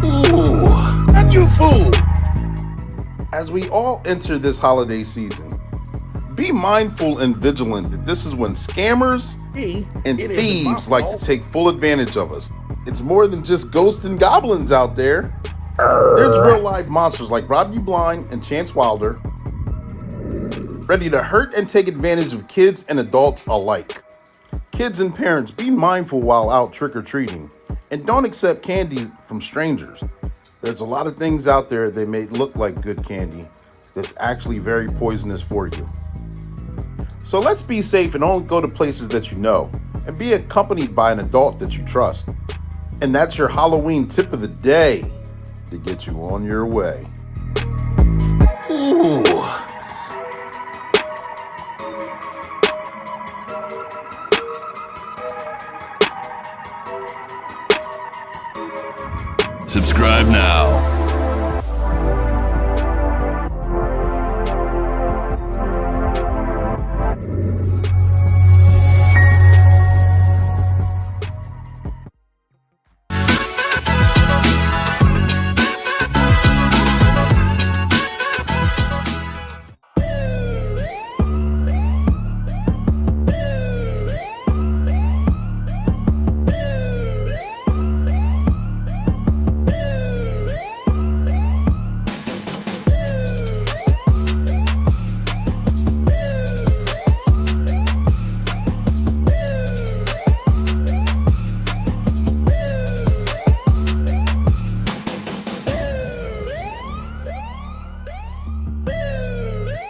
Ooh, and you fool! As we all enter this holiday season, be mindful and vigilant that this is when scammers and thieves like to take full advantage of us. It's more than just ghosts and goblins out there. There's real life monsters like Rob You Blind and Chance Wilder, ready to hurt and take advantage of kids and adults alike. Kids and parents, be mindful while out trick-or-treating, and don't accept candy from strangers. There's a lot of things out there that may look like good candy that's actually very poisonous for you. So let's be safe and only go to places that you know, and be accompanied by an adult that you trust. And that's your Halloween tip of the day to get you on your way. Ooh. Subscribe now.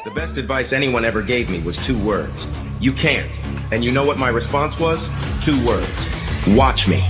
The best advice anyone ever gave me was 2 words. You can't. And you know what my response was? 2 words. Watch me.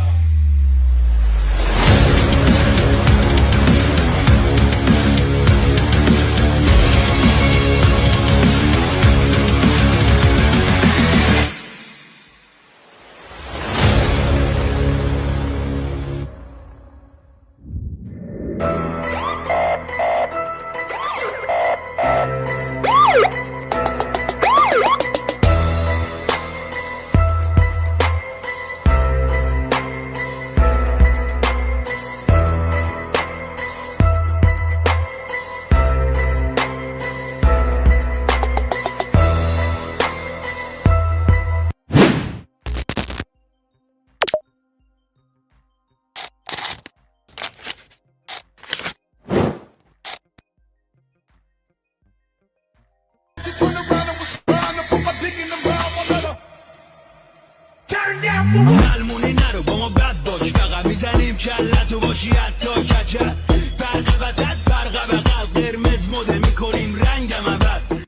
سلمونی نرو با ما بد باش فقط میزنیم کلتو باشی حتی کچل فرق وسط فرق بغل قرمز مده میکنیم رنگم عوض.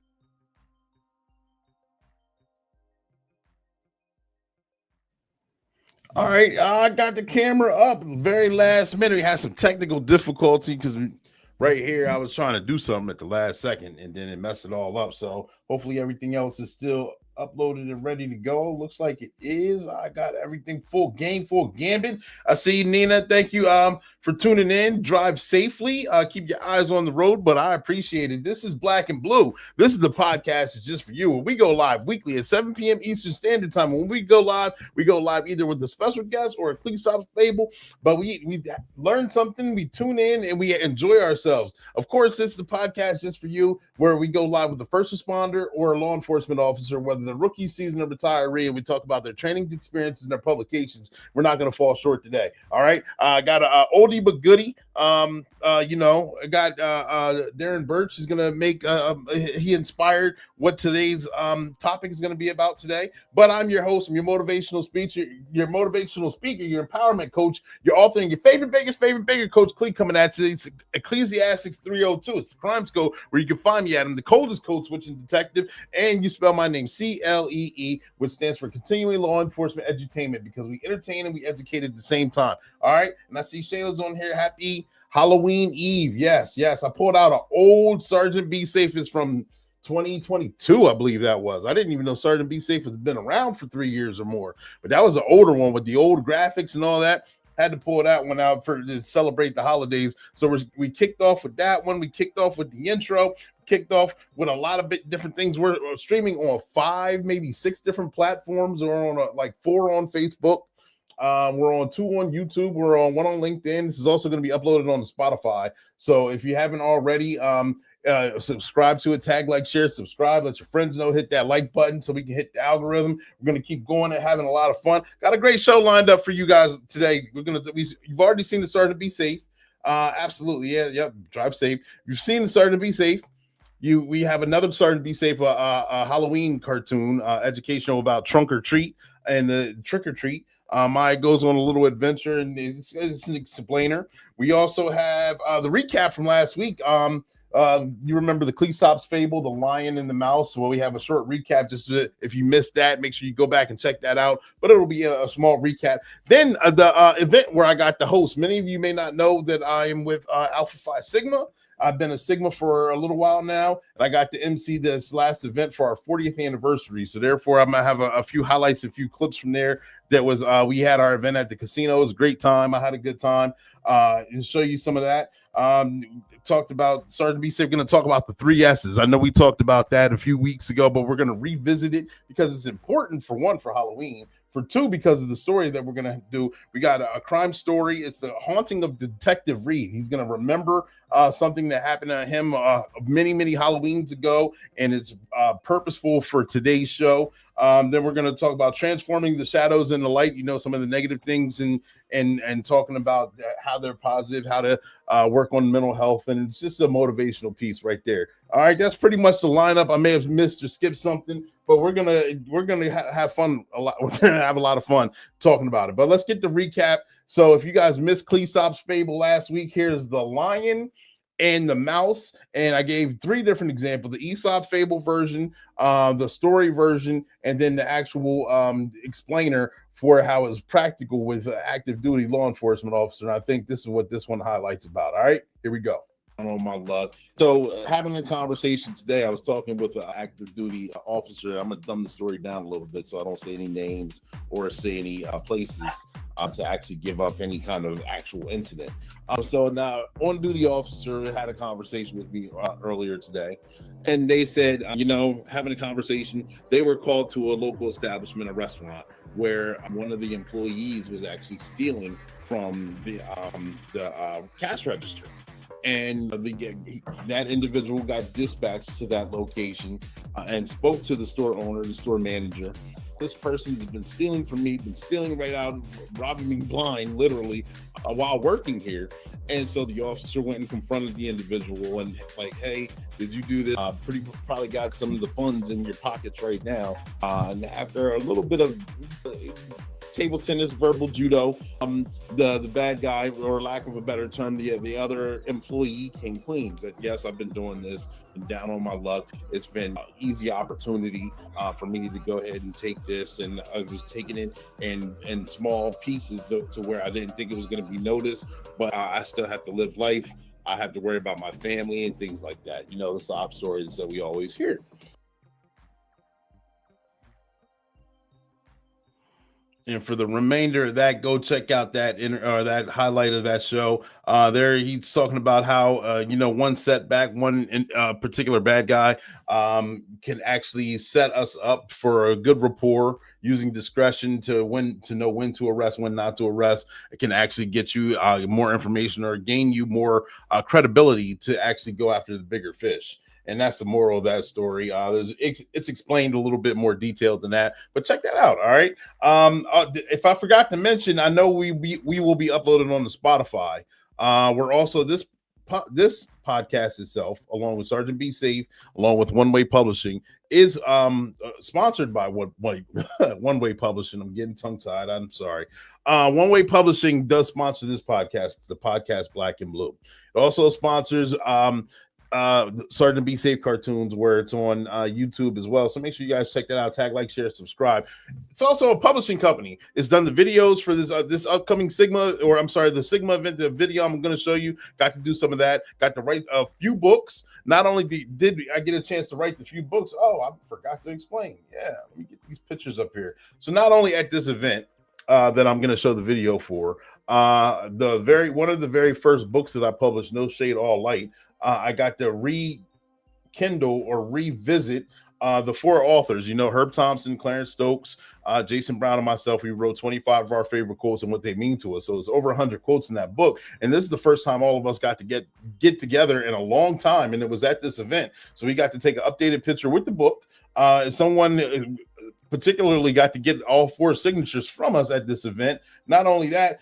All right, I got the camera up. Very last minute, we had some technical difficulty because right here I was trying to do something at the last second and then it messed it all up. So hopefully everything else is still uploaded and ready to go. Looks like it is. I got everything full game, full gambit. I see you, Nina. Thank you for tuning in. Drive safely. Keep your eyes on the road, but I appreciate it. This is Black and Blue. This is the podcast. It's just for you. We go live weekly at 7 p.m. Eastern Standard Time. When we go live either with a special guest or a Cleesop Fable, but we learn something, we tune in, and we enjoy ourselves. Of course, this is the podcast just for you. where we go live with the first responder or a law enforcement officer, whether they're rookie season or retiree, and we talk about their training experiences and their publications. We're not going to fall short today. All right. I got a oldie but goodie. I got Darren Burch is going to make, he inspired what today's topic is going to be about today. But I'm your host, I'm your motivational speaker, your empowerment coach, your author, and your favorite bigger coach, Clee, coming at you. It's Ecclesiastics 302. It's the crime school where you can find me at. I'm the coldest code switching detective, and you spell my name CLEE, which stands for Continuing Law Enforcement Edutainment, because we entertain and we educate at the same time. All right. And I see Shayla's on here. Happy Halloween Eve. Yes. I pulled out an old Sergeant Be Safe is from 2022, I believe that was. I didn't even know Sergeant Be Safe has been around for 3 years or more, but that was an older one with the old graphics and all that. Had to pull that one out to celebrate the holidays. So we kicked off with that one. We kicked off with the intro, kicked off with a lot of different things. We're streaming on 5, maybe 6 different platforms. We're on 4 on Facebook. We're on 2 on YouTube. We're on 1 on LinkedIn. This is also going to be uploaded on Spotify. So if you haven't already, subscribe to it, tag, like, share, subscribe, let your friends know, hit that like button so we can hit the algorithm. We're going to keep going and having a lot of fun. Got a great show lined up for you guys today. You've already seen the Sergeant Be Safe. Absolutely. Yep. Drive safe. You've seen the Sergeant Be Safe. We have another Sergeant Be Safe, a Halloween cartoon, educational about trunk or treat and the trick or treat. Maya goes on a little adventure, and it's an explainer. We also have the recap from last week. You remember the Cleesop's Fable, the Lion and the Mouse? Well, we have a short recap. Just if you missed that, make sure you go back and check that out. But it'll be a small recap. Then the event where I got the host. Many of you may not know that I am with Alpha Phi Sigma. I've been a Sigma for a little while now, and I got to MC this last event for our 40th anniversary. So therefore, I'm gonna have a few highlights, a few clips from there. That was we had our event at the casino. It was a great time. I had a good time. And show you some of that. Talked about Sergeant Be Safe. Going to talk about the 3 S's. I know we talked about that a few weeks ago, but we're going to revisit it because it's important, for one, for Halloween. For 2, because of the story that we're going to do. We got a crime story. It's the haunting of Detective Reed. He's going to remember something that happened to him many Halloweens ago, and it's purposeful for today's show. Then we're going to talk about transforming the shadows in the light. Some of the negative things and talking about how they're positive, how to work on mental health, and it's just a motivational piece right there. All right, that's pretty much the lineup. I may have missed or skipped something, but we're gonna have fun a lot. We're gonna have a lot of fun talking about it. But let's get the recap. So if you guys missed Cleesop's Fable last week, here's the Lion and the Mouse, and I gave 3 different examples: the Aesop Fable version, the story version, and then the actual explainer for how it's practical with an active duty law enforcement officer. And I think this is what this one highlights about. All right, here we go. On my luck. So having a conversation today, I was talking with an active duty officer. I'm gonna dumb the story down a little bit so I don't say any names or say any places to actually give up any kind of actual incident. So now on duty officer had a conversation with me earlier today, and they said, having a conversation, they were called to a local establishment, a restaurant, where one of the employees was actually stealing from the cash register. And that individual got dispatched to that location and spoke to the store owner, the store manager. This person has been stealing from me, been stealing right out, robbing me blind, literally, while working here. And so the officer went and confronted the individual and hey, did you do this? Probably got some of the funds in your pockets right now. And after a little bit of table tennis, verbal judo, the bad guy, or lack of a better term, the other employee came clean. Said, yes, I've been doing this, been down on my luck. It's been an easy opportunity for me to go ahead and take this, and I was taking it in small pieces to where I didn't think it was going to be noticed, but I still have to live life. I have to worry about my family and things like that. The sob stories that we always hear. And for the remainder of that, go check out that that highlight of that show. There, he's talking about how one setback, one particular bad guy can actually set us up for a good rapport using discretion to know when to arrest, when not to arrest. It can actually get you more information or gain you more credibility to actually go after the bigger fish. And that's the moral of that story. It's explained a little bit more detailed than that, but check that out. All right. If I forgot to mention, I know we will be uploaded on the Spotify. We're also this podcast itself, along with Sergeant Be Safe, along with One Way Publishing, is sponsored by One Way Publishing. I'm getting tongue tied. I'm sorry. One Way Publishing does sponsor this podcast, the podcast Black and Blue. It also sponsors Sergeant Be Safe cartoons, where it's on YouTube as well. So make sure you guys check that out. Tag, like, share, subscribe. It's also a publishing company. It's done the videos for this upcoming Sigma, the Sigma event. The video I'm going to show you. Got to do some of that. Got to write a few books. Not only did I get a chance to write the few books. Oh, I forgot to explain. Yeah, let me get these pictures up here. So not only at this event that I'm going to show the video for, one of the very first books that I published, No Shade, All Light. I got to rekindle or revisit the four authors, Herb Thompson, Clarence Stokes, Jason Brown, and myself. We wrote 25 of our favorite quotes and what they mean to us. So it's over 100 quotes in that book. And this is the first time all of us got to get together in a long time. And it was at this event. So we got to take an updated picture with the book. Someone particularly got to get all four signatures from us at this event. Not only that,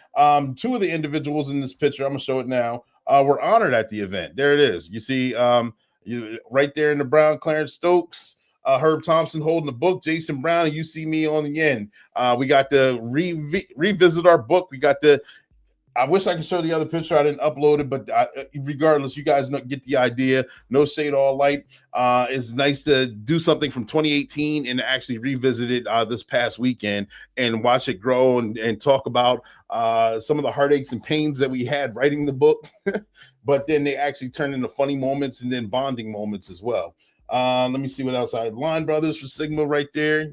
two of the individuals in this picture, I'm going to show it now, were honored at the event. There it is. You see right there in the brown, Clarence Stokes, Herb Thompson holding the book, Jason Brown, and you see me on the end. We got to revisit our book. We got to, I wish I could show the other picture. I didn't upload it, but regardless, you guys get the idea. No Shade, All Light. It's nice to do something from 2018 and actually revisit it this past weekend and watch it grow and talk about some of the heartaches and pains that we had writing the book, but then they actually turn into funny moments and then bonding moments as well. Let me see what else I had. Line Brothers for Sigma right there.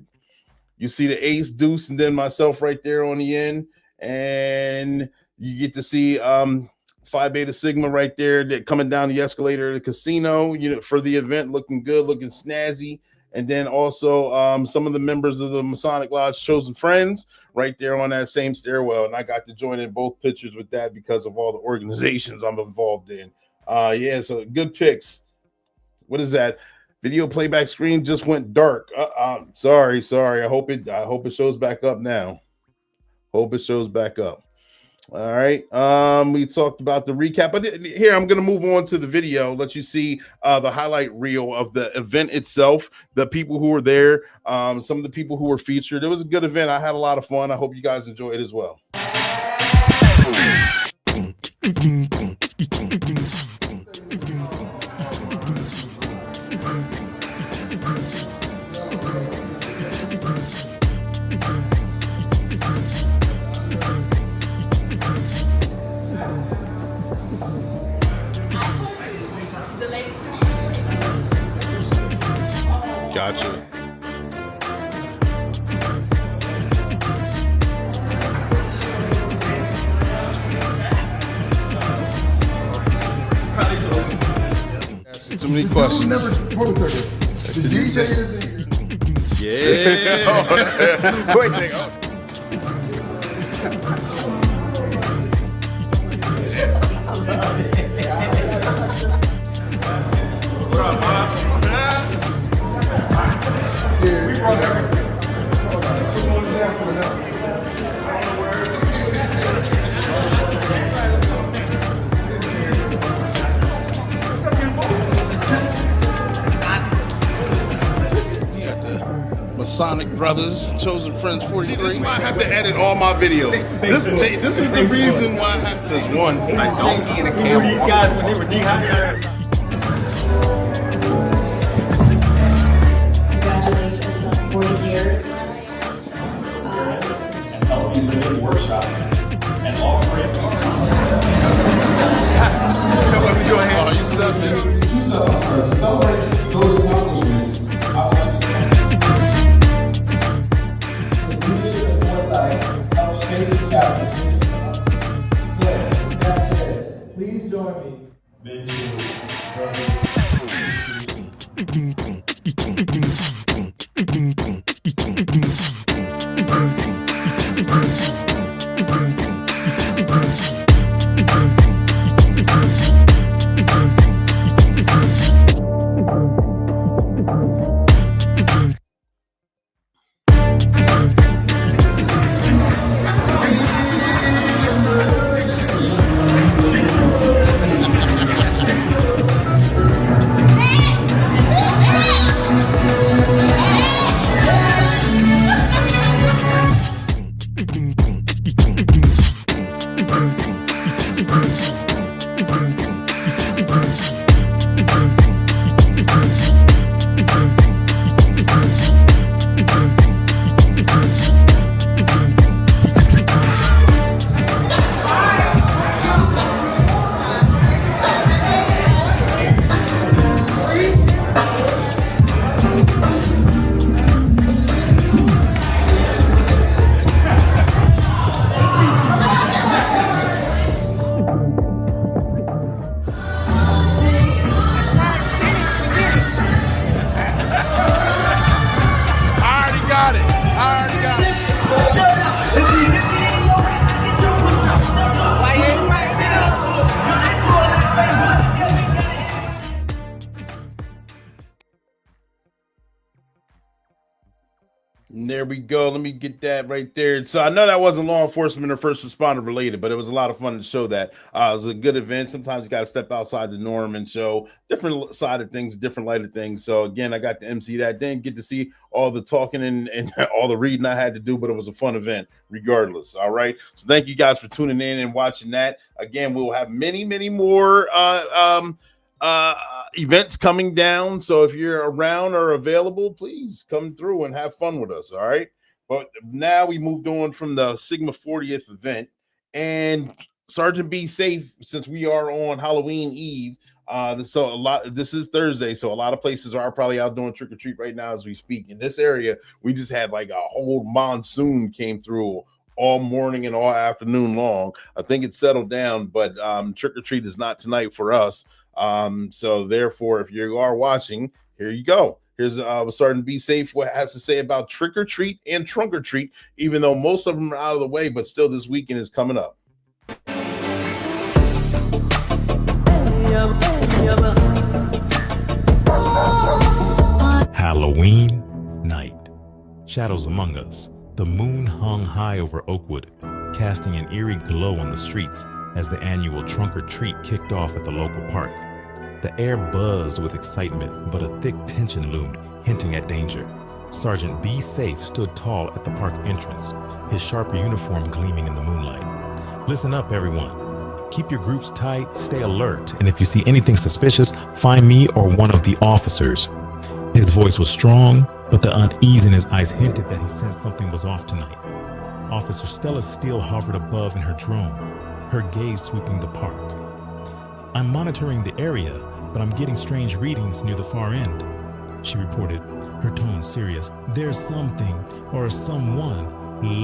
You see the Ace, Deuce, and then myself right there on the end. And you get to see Phi Beta Sigma right there, that coming down the escalator at the casino, for the event, looking good, looking snazzy. And then also some of the members of the Masonic Lodge Chosen Friends right there on that same stairwell. And I got to join in both pictures with that because of all the organizations I'm involved in. So good pics. What is that? Video playback screen just went dark. Sorry. I hope it shows back up now. Hope it shows back up. All right. We talked about the recap, but here I'm going to move on to the video. Let you see the highlight reel of the event itself, the people who were there, some of the people who were featured. It was a good event. I had a lot of fun. I hope you guys enjoy it as well. Gotcha. Asking too many questions. Hold a second. The DJ is in Yeah. Wait, What up, man? We brought everything. Masonic Brothers, Chosen Friends 43. See, this is why I have to edit all my videos. This is the reason why I have to say one. A donkey and a camel. These guys when they were dehydrated. Congratulations on 40 years. And help you live in workshop. And all great. Let me go ahead. Oh, you stuck, man. To celebrate those accomplishments, I would like to leadership and foresight help shape the chapters. So, with that said, please join me. there we go. Let me get that right there. So I know that wasn't law enforcement or first responder related, but it was a lot of fun to show that. It was a good event. Sometimes you got to step outside the norm and show different side of things, different light of things. So again, I got to MC that. Didn't get to see all the talking and all the reading I had to do, but it was a fun event regardless. All right. So thank you guys for tuning in and watching that. Again, we'll have many, many more events coming down. So if you're around or available, please come through and have fun with us. All right. But now we moved on from the Sigma 40th event, and Sergeant Be Safe, since we are on Halloween Eve. This is Thursday, so a lot of places are probably out doing trick or treat right now as we speak. In this area, we just had like a whole monsoon came through all morning and all afternoon long. I think it settled down, but trick or treat is not tonight for us. So therefore, if you are watching, here you go. Here's Sergeant Be Safe, what has to say about trick or treat and trunk or treat, even though most of them are out of the way, but still this weekend is coming up. Halloween night. Shadows among us. The moon hung high over Oakwood, casting an eerie glow on the streets as the annual trunk or treat kicked off at the local park. The air buzzed with excitement, but a thick tension loomed, hinting at danger. Sergeant Be Safe stood tall at the park entrance, his sharp uniform gleaming in the moonlight. Listen up, everyone. Keep your groups tight, stay alert, and if you see anything suspicious, find me or one of the officers. His voice was strong, but the unease in his eyes hinted that he sensed something was off tonight. Officer Stella Steele hovered above in her drone, her gaze sweeping the park. I'm monitoring the area, but I'm getting strange readings near the far end, she reported, her tone serious. There's something or someone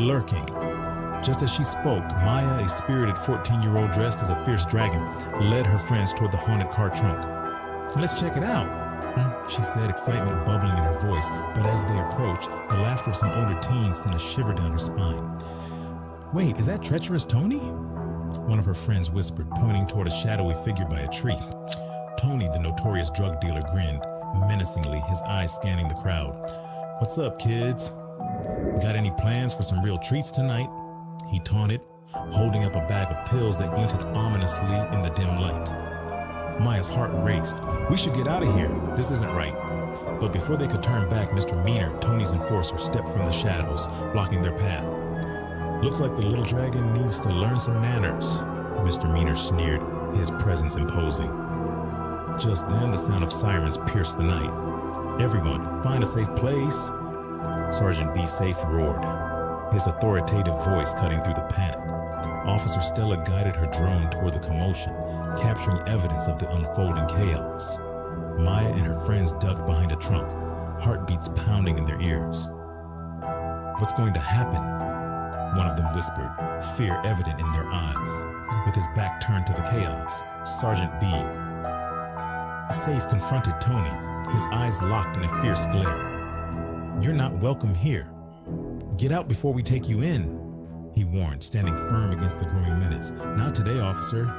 lurking. Just as she spoke, Maya, a spirited 14-year-old dressed as a fierce dragon, led her friends toward the haunted car trunk. Let's check it out, she said, excitement bubbling in her voice, but as they approached, the laughter of some older teens sent a shiver down her spine. Wait, is that treacherous Tony? One of her friends whispered, pointing toward a shadowy figure by a tree. Tony, the notorious drug dealer, grinned, menacingly, his eyes scanning the crowd. What's up, kids? Got any plans for some real treats tonight? He taunted, holding up a bag of pills that glinted ominously in the dim light. Maya's heart raced. We should get out of here. This isn't right. But before they could turn back, Mr. Meaner, Tony's enforcer, stepped from the shadows, blocking their path. Looks like the little dragon needs to learn some manners, Mr. Meaner sneered, his presence imposing. Just then, the sound of sirens pierced the night. Everyone, find a safe place. Sergeant Be Safe roared, his authoritative voice cutting through the panic. Officer Stella guided her drone toward the commotion, capturing evidence of the unfolding chaos. Maya and her friends ducked behind a trunk, heartbeats pounding in their ears. What's going to happen? One of them whispered, fear evident in their eyes. With his back turned to the chaos, Sergeant B. Safe confronted Tony, his eyes locked in a fierce glare. You're not welcome here. Get out before we take you in, he warned, standing firm against the growing menace. Not today, officer,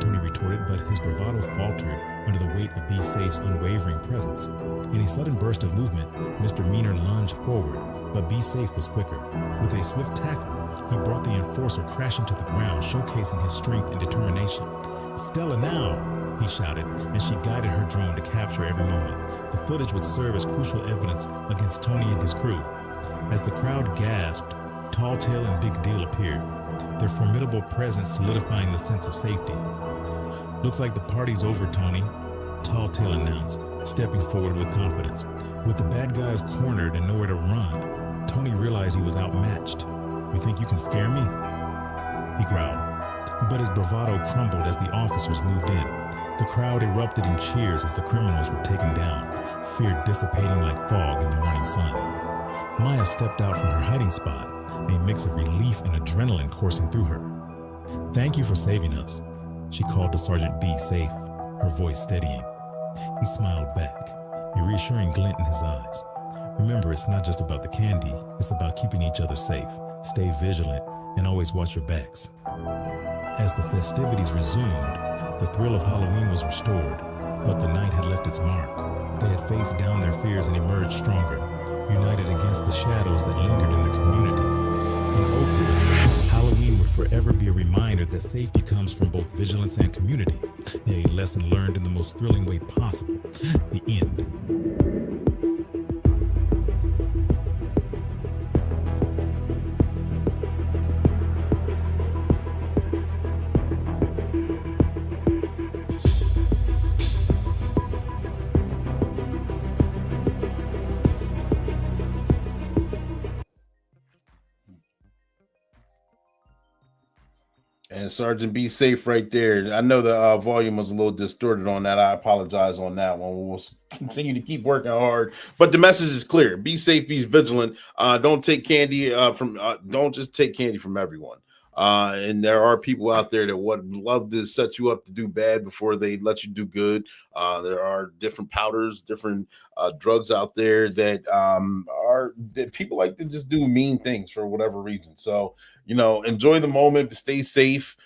Tony retorted, but his bravado faltered under the weight of Be Safe's unwavering presence. In a sudden burst of movement, Mr. Meaner lunged forward, but Be Safe was quicker. With a swift tackle, he brought the enforcer crashing to the ground, showcasing his strength and determination. Stella now, he shouted, and she guided her drone to capture every moment. The footage would serve as crucial evidence against Tony and his crew. As the crowd gasped, Tall Tale and Big Deal appeared, their formidable presence solidifying the sense of safety. Looks like the party's over, Tony, Tall Tale announced, stepping forward with confidence. With the bad guys cornered and nowhere to run, Tony realized he was outmatched. You think you can scare me? He growled. But his bravado crumbled as the officers moved in. The crowd erupted in cheers as the criminals were taken down, fear dissipating like fog in the morning sun. Maya stepped out from her hiding spot, a mix of relief and adrenaline coursing through her. Thank you for saving us, she called to Sergeant B. Safe, her voice steadying. He smiled back, a reassuring glint in his eyes. Remember, it's not just about the candy, it's about keeping each other safe. Stay vigilant and always watch your backs. As the festivities resumed, the thrill of Halloween was restored, but the night had left its mark. They had faced down their fears and emerged stronger. united against the shadows that lingered in the community. In Oakwood, Halloween would forever be a reminder that safety comes from both vigilance and community, a lesson learned in the most thrilling way possible, the end. And Sergeant, be safe right there. I know the volume was a little distorted on that. I apologize on that one. We'll continue to keep working hard, but the message is clear. Be safe, be vigilant. Don't take candy don't just take candy from everyone. And there are people out there that would love to set you up to do bad before they let you do good. There are different powders, different drugs out there that that people like to just do mean things for whatever reason. So, enjoy the moment, stay safe.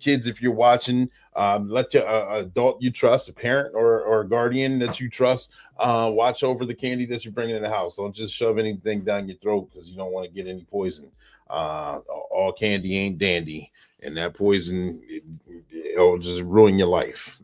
Kids, if you're watching, let your adult you trust, a parent or a guardian that you trust, watch over the candy that you're bringing in the house. Don't just shove anything down your throat because you don't want to get any poison. All candy ain't dandy, and that poison, it'll just ruin your life.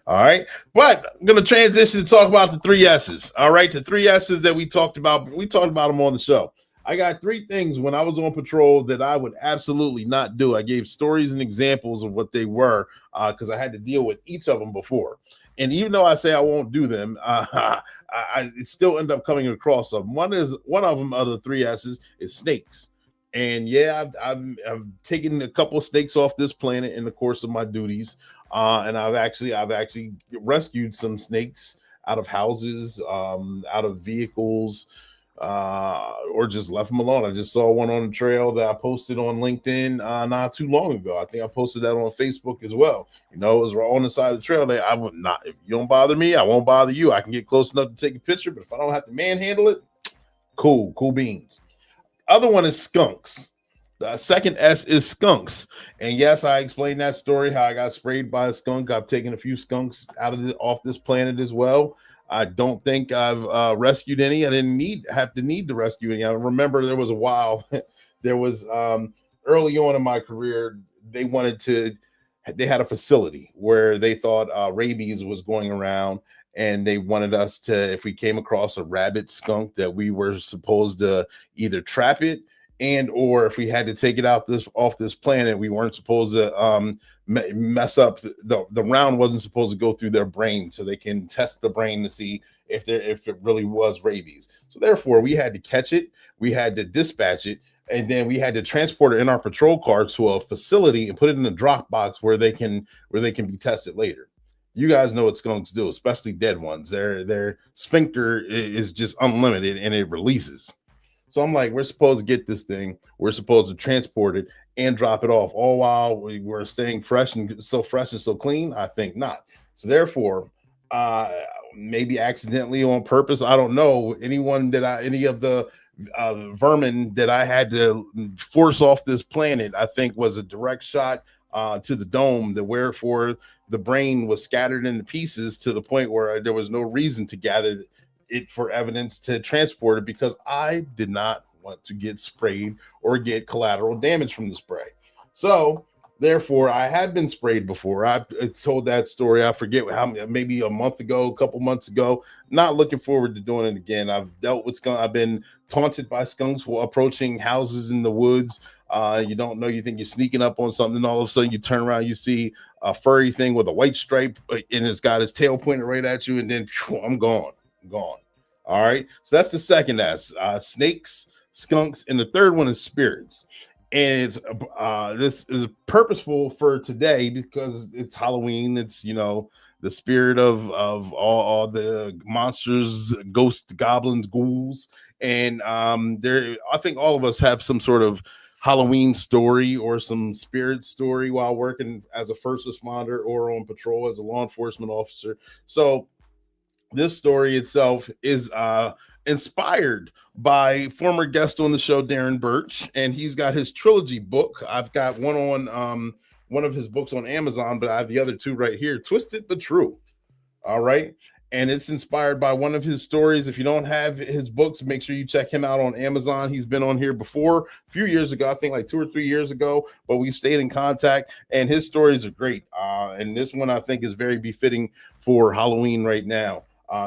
All right, but I'm going to transition to talk about the 3 S's. All right, the 3 S's that we talked about them on the show. I got 3 things when I was on patrol that I would absolutely not do. I gave stories and examples of what they were because I had to deal with each of them before. And even though I say I won't do them, I still end up coming across them. One of them of the 3 S's is snakes. And yeah, I've taken a couple of snakes off this planet in the course of my duties. And I've actually rescued some snakes out of houses, out of vehicles, or just left them alone. I just saw one on the trail that I posted on LinkedIn not too long ago. I think I posted that on Facebook as well. It was on the side of the trail. I would not, if you don't bother me, I won't bother you. I can get close enough to take a picture, but if I don't have to manhandle it, cool beans. Other one is skunks. The second S is skunks. And yes, I explained that story, how I got sprayed by a skunk. I've taken a few skunks off this planet as well. I don't think I've rescued any. I didn't have to rescue any. I remember there was a while, there was early on in my career, they had a facility where they thought rabies was going around. And they wanted us to, if we came across a rabid skunk, that we were supposed to either trap it or if we had to take it off this planet, we weren't supposed to mess up. The round wasn't supposed to go through their brain so they can test the brain to see if it really was rabies. So therefore, we had to catch it, we had to dispatch it, and then we had to transport it in our patrol car to a facility and put it in a drop box where they can be tested later. You guys know what skunks do, especially dead ones. Their sphincter is just unlimited and it releases. So I'm like, we're supposed to get this thing. We're supposed to transport it and drop it off, all while we were staying fresh and so clean. I think not. So therefore, maybe accidentally on purpose, I don't know. Any of the vermin that I had to force off this planet, I think was a direct shot to the dome, wherefore the brain was scattered into pieces to the point where there was no reason to gather it for evidence to transport it because I did not want to get sprayed or get collateral damage from the spray. So therefore, I had been sprayed before. I told that story. I forget how, maybe a couple months ago. Not looking forward to doing it again. I've dealt with skunks. I've been taunted by skunks while approaching houses in the woods. You don't know, you think you're sneaking up on something, and all of a sudden you turn around, you see a furry thing with a white stripe, and it's got his tail pointed right at you, and then I'm gone. All right, so that's the second S. Snakes, skunks, and the third one is spirits. And it's this is purposeful for today because it's Halloween. It's the spirit of all the monsters, ghosts, goblins, ghouls, and I think all of us have some sort of Halloween story or some spirit story while working as a first responder or on patrol as a law enforcement officer. So this story itself is inspired by former guest on the show, Darren Burch, and he's got his trilogy book. I've got one on one of his books on Amazon, but I have the other two right here, Twisted But True. All right. and it's inspired by one of his stories. If you don't have his books, make sure you check him out on Amazon. He's been on here before a few years ago, I think like 2 or 3 years ago, but we stayed in contact, and his stories are great. And this one I think is very befitting for Halloween right now.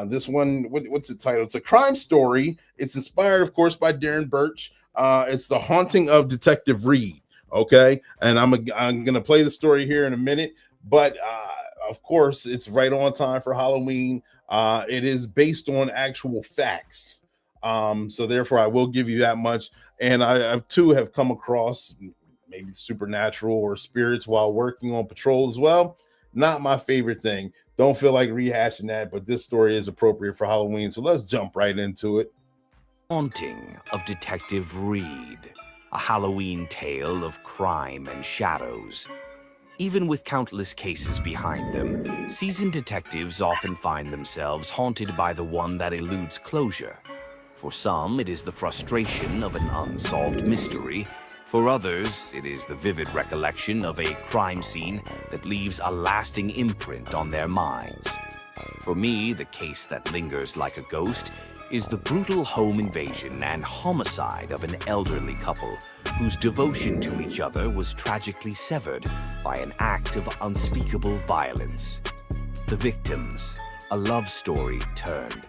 This one, what's the title? It's a crime story. It's inspired, of course, by Darren Burch. It's The Haunting of Detective Reed. Okay, and I'm gonna play the story here in a minute, but of course, it's right on time for Halloween. It is based on actual facts, so therefore I will give you that much. And I too have come across maybe supernatural or spirits while working on patrol as well. Not my favorite thing. Don't feel like rehashing that, but this story is appropriate for Halloween, so let's jump right into it. Haunting of Detective Reed, a Halloween tale of crime and shadows. Even with countless cases behind them, seasoned detectives often find themselves haunted by the one that eludes closure. For some, it is the frustration of an unsolved mystery. For others, it is the vivid recollection of a crime scene that leaves a lasting imprint on their minds. For me, the case that lingers like a ghost is the brutal home invasion and homicide of an elderly couple whose devotion to each other was tragically severed by an act of unspeakable violence. The victims, a love story turned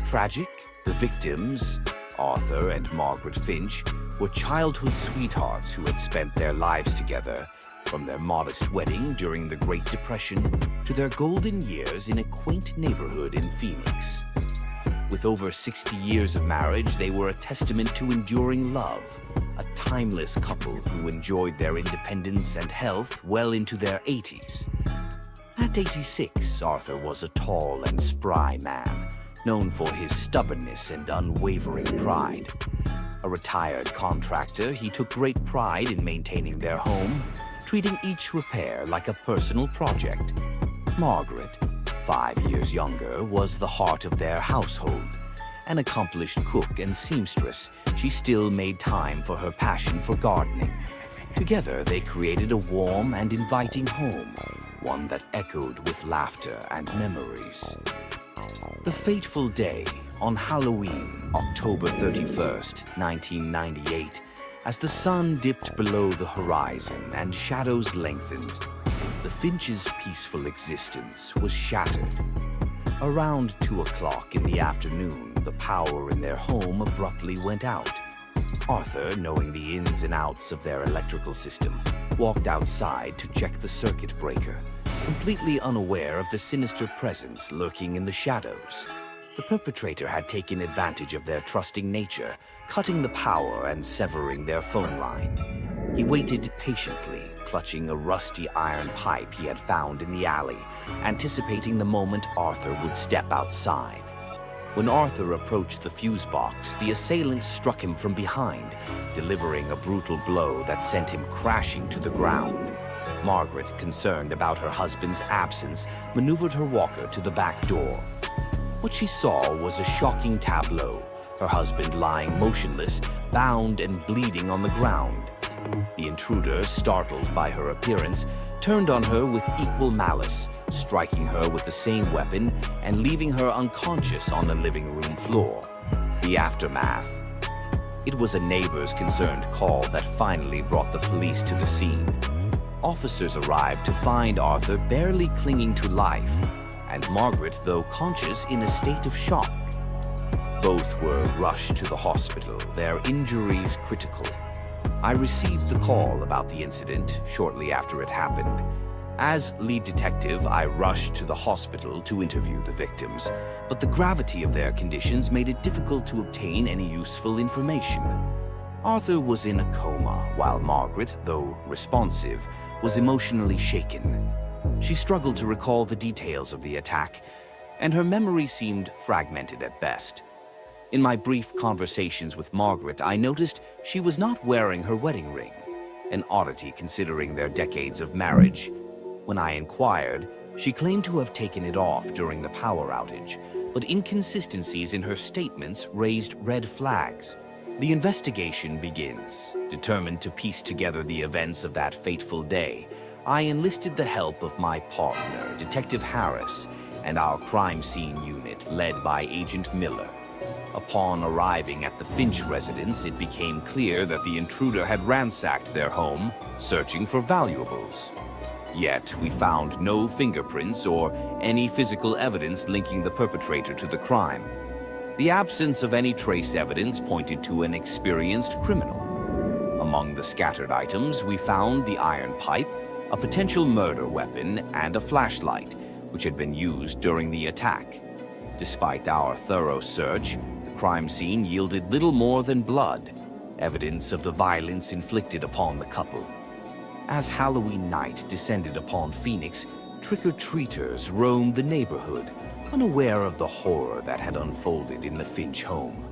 tragic. The victims, Arthur and Margaret Finch, were childhood sweethearts who had spent their lives together, from their modest wedding during the Great Depression to their golden years in a quaint neighborhood in Phoenix. With over 60 years of marriage, they were a testament to enduring love, a timeless couple who enjoyed their independence and health well into their 80s. At 86, Arthur was a tall and spry man, known for his stubbornness and unwavering pride. A retired contractor, he took great pride in maintaining their home, treating each repair like a personal project. Margaret, 5 years younger, was the heart of their household. An accomplished cook and seamstress, she still made time for her passion for gardening. Together, they created a warm and inviting home, one that echoed with laughter and memories. The fateful day, on Halloween, October 31st, 1998, as the sun dipped below the horizon and shadows lengthened, the Finch's peaceful existence was shattered. Around 2 o'clock in the afternoon, the power in their home abruptly went out. Arthur, knowing the ins and outs of their electrical system, walked outside to check the circuit breaker, completely unaware of the sinister presence lurking in the shadows. The perpetrator had taken advantage of their trusting nature, cutting the power and severing their phone line. He waited patiently, clutching a rusty iron pipe he had found in the alley, anticipating the moment Arthur would step outside. When Arthur approached the fuse box, the assailant struck him from behind, delivering a brutal blow that sent him crashing to the ground. Margaret, concerned about her husband's absence, maneuvered her walker to the back door. What she saw was a shocking tableau, her husband lying motionless, bound and bleeding on the ground. The intruder, startled by her appearance, turned on her with equal malice, striking her with the same weapon and leaving her unconscious on the living room floor. The aftermath. It was a neighbor's concerned call that finally brought the police to the scene. Officers arrived to find Arthur barely clinging to life, and Margaret, though conscious, in a state of shock. Both were rushed to the hospital, their injuries critical. I received the call about the incident shortly after it happened. As lead detective, I rushed to the hospital to interview the victims, but the gravity of their conditions made it difficult to obtain any useful information. Arthur was in a coma, while Margaret, though responsive, was emotionally shaken. She struggled to recall the details of the attack, and her memory seemed fragmented at best. In my brief conversations with Margaret, I noticed she was not wearing her wedding ring, an oddity considering their decades of marriage. When I inquired, she claimed to have taken it off during the power outage, but inconsistencies in her statements raised red flags. The investigation begins. Determined to piece together the events of that fateful day, I enlisted the help of my partner, Detective Harris, and our crime scene unit led by Agent Miller. Upon arriving at the Finch residence, it became clear that the intruder had ransacked their home, searching for valuables. Yet, we found no fingerprints or any physical evidence linking the perpetrator to the crime. The absence of any trace evidence pointed to an experienced criminal. Among the scattered items, we found the iron pipe, a potential murder weapon, and a flashlight, which had been used during the attack. Despite our thorough search, the crime scene yielded little more than blood, evidence of the violence inflicted upon the couple. As Halloween night descended upon Phoenix, trick-or-treaters roamed the neighborhood, unaware of the horror that had unfolded in the Finch home.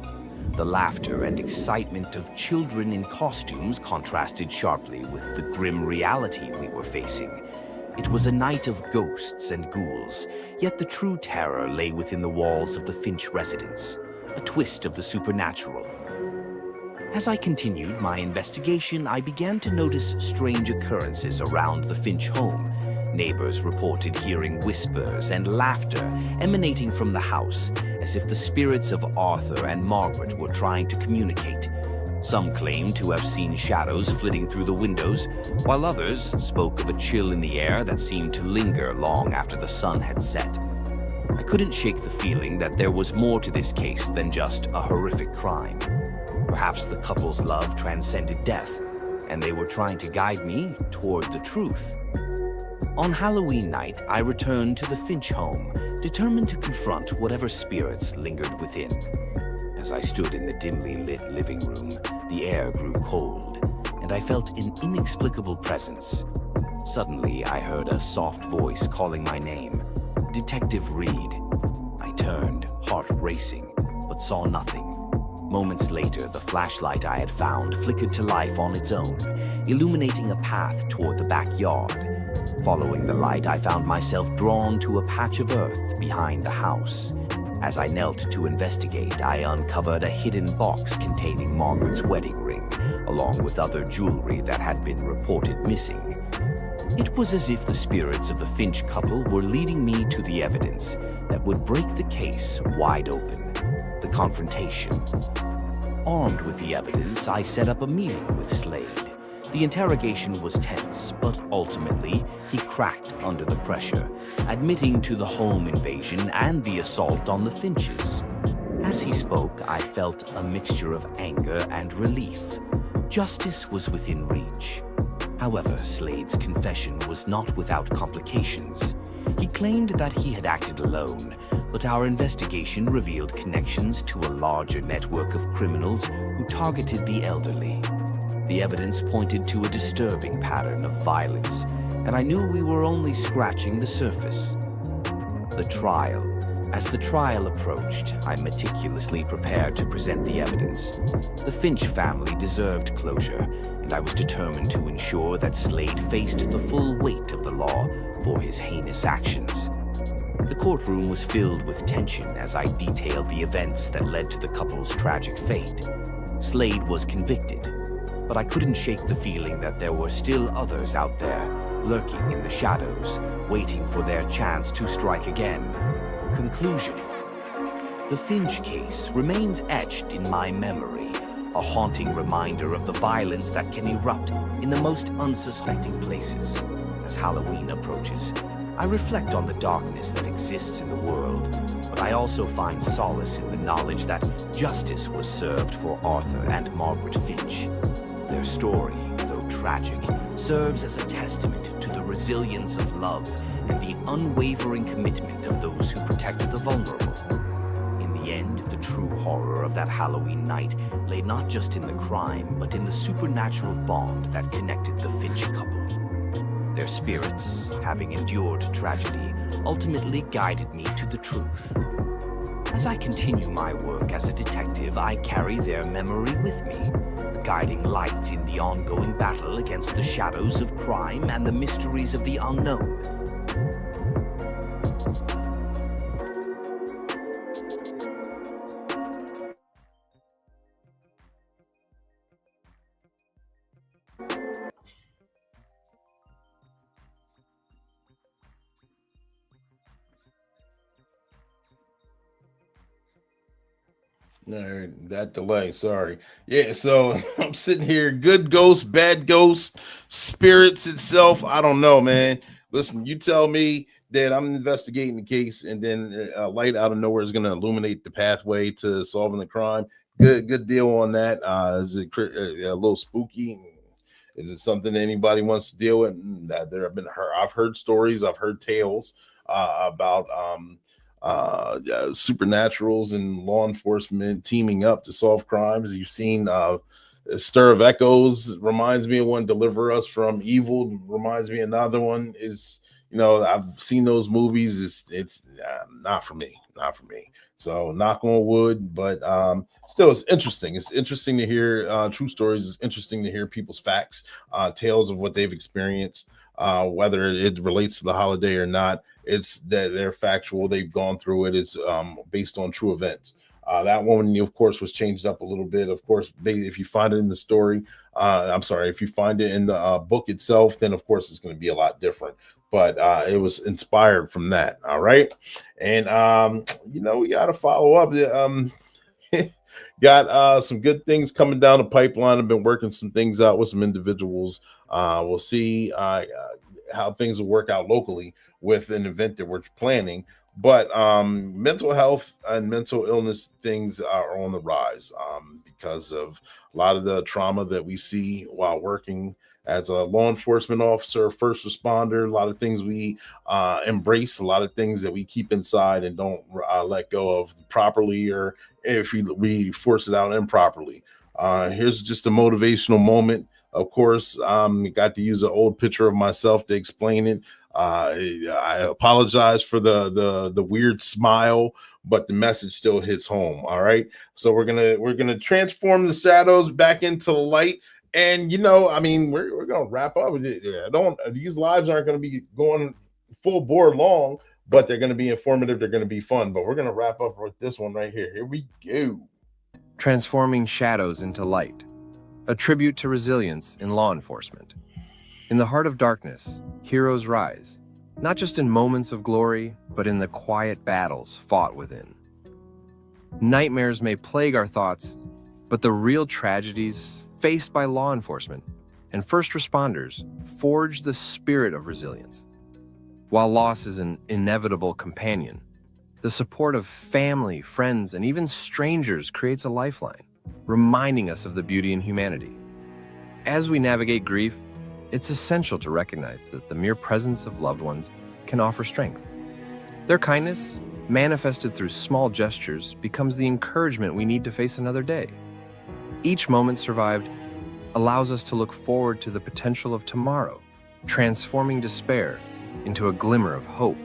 The laughter and excitement of children in costumes contrasted sharply with the grim reality we were facing. It was a night of ghosts and ghouls, yet the true terror lay within the walls of the Finch residence, a twist of the supernatural. As I continued my investigation, I began to notice strange occurrences around the Finch home. Neighbors reported hearing whispers and laughter emanating from the house, as if the spirits of Arthur and Margaret were trying to communicate. Some claimed to have seen shadows flitting through the windows, while others spoke of a chill in the air that seemed to linger long after the sun had set. I couldn't shake the feeling that there was more to this case than just a horrific crime. Perhaps the couple's love transcended death, and they were trying to guide me toward the truth. On Halloween night, I returned to the Finch home, determined to confront whatever spirits lingered within. As I stood in the dimly lit living room, the air grew cold, and I felt an inexplicable presence. Suddenly, I heard a soft voice calling my name, Detective Reed. I turned, heart racing, but saw nothing. Moments later, the flashlight I had found flickered to life on its own, illuminating a path toward the backyard. Following the light, I found myself drawn to a patch of earth behind the house. As I knelt to investigate, I uncovered a hidden box containing Margaret's wedding ring, along with other jewelry that had been reported missing. It was as if the spirits of the Finch couple were leading me to the evidence that would break the case wide open. The confrontation. Armed with the evidence, I set up a meeting with Slade. The interrogation was tense, but ultimately, he cracked under the pressure, admitting to the home invasion and the assault on the Finches. As he spoke, I felt a mixture of anger and relief. Justice was within reach. However, Slade's confession was not without complications. He claimed that he had acted alone, but our investigation revealed connections to a larger network of criminals who targeted the elderly. The evidence pointed to a disturbing pattern of violence, and I knew we were only scratching the surface. The trial. As the trial approached, I meticulously prepared to present the evidence. The Finch family deserved closure, and I was determined to ensure that Slade faced the full weight of the law for his heinous actions. The courtroom was filled with tension as I detailed the events that led to the couple's tragic fate. Slade was convicted, but I couldn't shake the feeling that there were still others out there, lurking in the shadows, waiting for their chance to strike again. Conclusion. The Finch case remains etched in my memory, a haunting reminder of the violence that can erupt in the most unsuspecting places. As Halloween approaches, I reflect on the darkness that exists in the world, but I also find solace in the knowledge that justice was served for Arthur and Margaret Finch. Their story, though tragic, serves as a testament to the resilience of love and the unwavering commitment of those who protect the vulnerable. In the end, the true horror of that Halloween night lay not just in the crime, but in the supernatural bond that connected the Finch couple. Their spirits, having endured tragedy, ultimately guided me to the truth. As I continue my work as a detective, I carry their memory with me, a guiding light in the ongoing battle against the shadows of crime and the mysteries of the unknown. All right, that delay. Sorry. Yeah, so I'm sitting here, good ghost, bad ghost, spirits itself. I don't know, man. Listen, you tell me that I'm investigating the case, and then a light out of nowhere is going to illuminate the pathway to solving the crime. Good deal on that. Is it a little spooky? Is it something anybody wants to deal with? I've heard stories, I've heard tales about supernaturals and law enforcement teaming up to solve crimes. You've seen Stir of Echoes reminds me of one. Deliver Us from Evil reminds me another one is. I've seen those movies. It's not for me, not for me. So knock on wood, but still, it's interesting. It's interesting to hear true stories. It's interesting to hear people's facts, tales of what they've experienced, whether it relates to the holiday or not. It's that they're factual. They've gone through it. It's based on true events. That one, of course, was changed up a little bit. Of course, if you find it in the story, if you find it in the book itself, then of course it's going to be a lot different. But it was inspired from that. All right. And, we got to follow up. Got some good things coming down the pipeline. I've been working some things out with some individuals. We'll see how things will work out locally with an event that we're planning. But mental health and mental illness things are on the rise because of a lot of the trauma that we see while working as a law enforcement officer, first responder. A lot of things we embrace, a lot of things that we keep inside and don't let go of properly, or if we force it out improperly. Here's just a motivational moment. Of course, got to use an old picture of myself to explain it. I apologize for the weird smile, but the message still hits home. All right. So we're gonna transform the shadows back into the light. And we're gonna wrap up with it. These lives aren't gonna be going full bore long, but they're gonna be informative, they're gonna be fun. But we're gonna wrap up with this one right here. Here we go. Transforming shadows into light. A tribute to resilience in law enforcement. In the heart of darkness, heroes rise, not just in moments of glory, but in the quiet battles fought within. Nightmares may plague our thoughts, but the real tragedies faced by law enforcement and first responders forge the spirit of resilience. While loss is an inevitable companion, the support of family, friends, and even strangers creates a lifeline, reminding us of the beauty in humanity. As we navigate grief, it's essential to recognize that the mere presence of loved ones can offer strength. Their kindness, manifested through small gestures, becomes the encouragement we need to face another day. Each moment survived allows us to look forward to the potential of tomorrow, transforming despair into a glimmer of hope.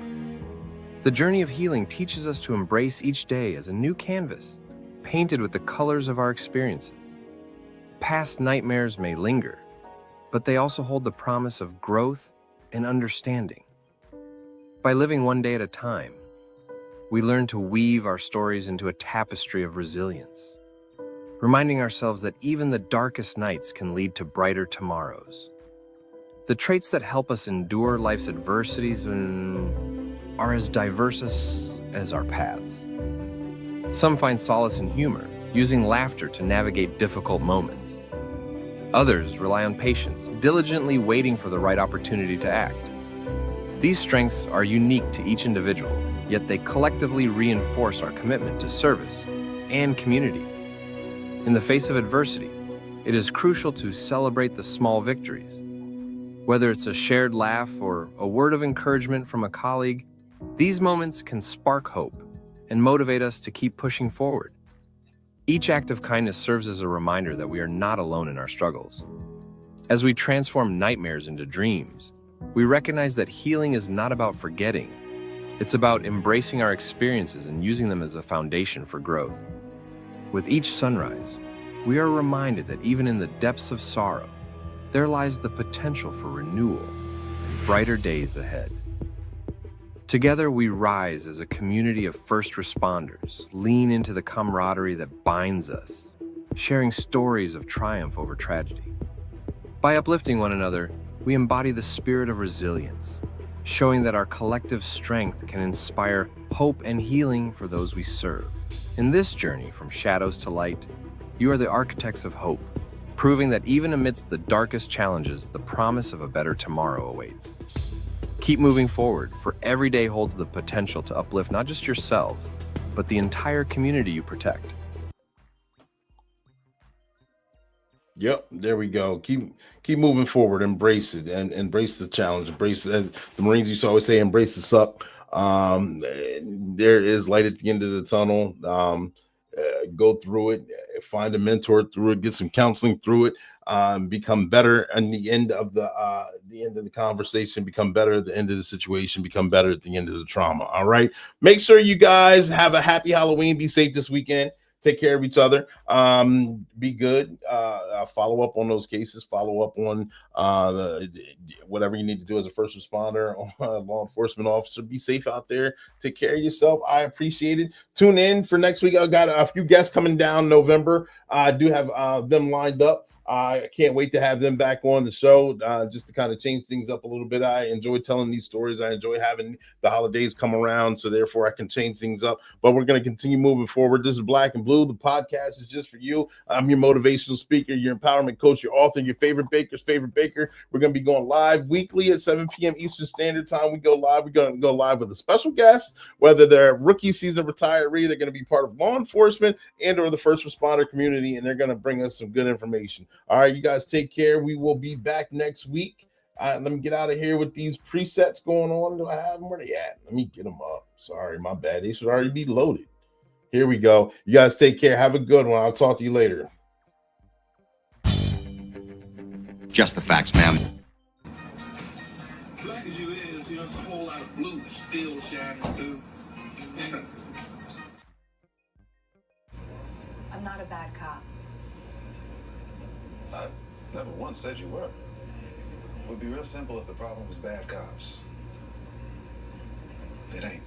The journey of healing teaches us to embrace each day as a new canvas, painted with the colors of our experiences. Past nightmares may linger, but they also hold the promise of growth and understanding. By living one day at a time, we learn to weave our stories into a tapestry of resilience, reminding ourselves that even the darkest nights can lead to brighter tomorrows. The traits that help us endure life's adversities are as diverse as our paths. Some find solace in humor, using laughter to navigate difficult moments. Others rely on patience, diligently waiting for the right opportunity to act. These strengths are unique to each individual, yet they collectively reinforce our commitment to service and community. In the face of adversity, it is crucial to celebrate the small victories. Whether it's a shared laugh or a word of encouragement from a colleague, these moments can spark hope and motivate us to keep pushing forward. Each act of kindness serves as a reminder that we are not alone in our struggles. As we transform nightmares into dreams, we recognize that healing is not about forgetting. It's about embracing our experiences and using them as a foundation for growth. With each sunrise, we are reminded that even in the depths of sorrow, there lies the potential for renewal and brighter days ahead. Together we rise as a community of first responders, lean into the camaraderie that binds us, sharing stories of triumph over tragedy. By uplifting one another, we embody the spirit of resilience, showing that our collective strength can inspire hope and healing for those we serve. In this journey from shadows to light, you are the architects of hope, proving that even amidst the darkest challenges, the promise of a better tomorrow awaits. Keep moving forward, for every day holds the potential to uplift not just yourselves, but the entire community you protect. Yep, there we go. Keep moving forward. Embrace it and embrace the challenge. Embrace it. The Marines used to always say, "Embrace the suck." There is light at the end of the tunnel. Go through it. Find a mentor through it. Get some counseling through it. Become better at the end of the conversation. Become better at the end of the situation. Become better at the end of the trauma. All right. Make sure you guys have a happy Halloween. Be safe this weekend. Take care of each other. Be good. Follow up on those cases. Follow up on whatever you need to do as a first responder or law enforcement officer. Be safe out there. Take care of yourself. I appreciate it. Tune in for next week. I've got a few guests coming down November. I do have them lined up. I can't wait to have them back on the show just to kind of change things up a little bit. I enjoy telling these stories. I enjoy having the holidays come around, so therefore I can change things up. But we're going to continue moving forward. This is Black and Blue. The podcast is just for you. I'm your motivational speaker, your empowerment coach, your author, your favorite baker's favorite baker. We're going to be going live weekly at 7 p.m. Eastern Standard Time. We go live. We're going to go live with a special guest, whether they're rookie season retiree, they're going to be part of law enforcement and or the first responder community, and they're going to bring us some good information. All right, you guys take care. We will be back next week. Let me get out of here with these presets going on. Do I have them? Where they at? Let me get them up. Sorry, my bad. They should already be loaded. Here we go. You guys take care. Have a good one. I'll talk to you later. Just the facts, ma'am. Black as you is, there's a whole lot of blue still shining through. I'm not a bad cop. I never once said you were. It would be real simple if the problem was bad cops. It ain't.